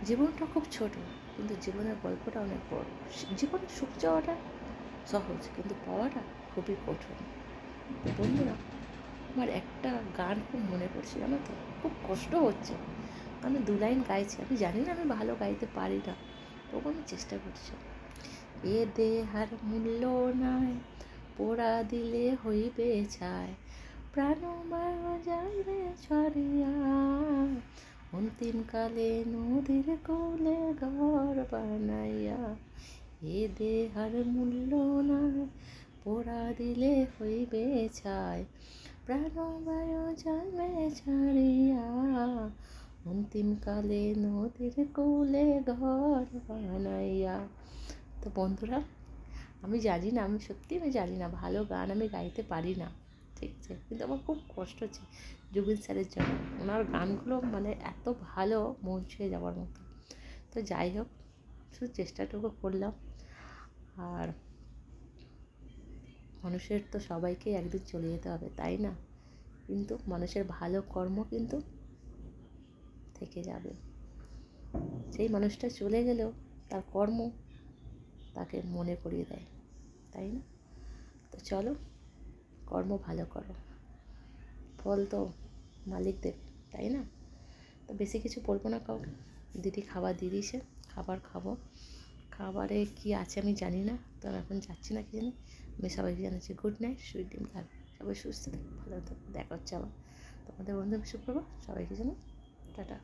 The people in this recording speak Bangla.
জীবনটা খুব ছোট, কিন্তু জীবনের গল্পটা অনেক বড়। জীবনে সুখ চাওয়াটা সহজ, কিন্তু পাওয়াটা খুবই কঠিন। তো বন্ধুরা, আমার একটা গান খুব মনে পড়ছে, জানো তো, খুব কষ্ট হচ্ছে। আমি 2 লাইন গাইছি, আমি জানি না আমি ভালো গাইতে পারি না, তবু আমি চেষ্টা করছি। এ দেহার মূল্য নাই, পোড়া দিলে হইবে ছাই, প্রাণবায়ু যাইবে ছড়িয়া, অন্তিম কালে নদীর কূলে ঘর বানাইয়া। এ দেহার মূল্য নাই, পোড়া দিলে হইবে ছাই, প্রাণবায়ু যাইবে ছাড়িয়া, অন্তিম কালে নদীর কূলে ঘর বানাইয়া। তো বন্ধুরা, আমি জানি না, আমি জানি না ভালো গান আমি গাইতে পারি না, ঠিক আছে, কিন্তু আমার খুব কষ্ট হচ্ছে জুবিন স্যারের জন্য। ওনার গানগুলো মানে এত ভালো, মন ছুঁয়ে যাওয়ার মতো। তো যাই হোক, শুধু চেষ্টাটুকু করলাম। আর মানুষের তো সবাইকেই একদিন চলে যেতে হবে, তাই না? কিন্তু মানুষের ভালো কর্ম কিন্তু থেকে যাবে। সেই মানুষটা চলে গেলেও তার কর্ম তাকে মনে করিয়ে দেয়, তাই না? তো চলো, কর্ম ভালো করো, ফল তো মালিক দেবে, তাই না? তো বেশি কিছু বলবো না কাউকে। দিদি খাবার দিয়ে দিয়েছে, খাবার খাবো। খাবারে কি আছে আমি জানি না, তো আমি এখন যাচ্ছি না, কি জানি। আমি সবাইকে জানাচ্ছি গুড নাইট, সুইট ড্রিম, লাভ। সবাই সুস্থ থাকো, ভালো থাকো, দেখা হচ্ছে আবার তোমাদের বন্ধু শুক্রবার। সবাইকে জানো টাটা।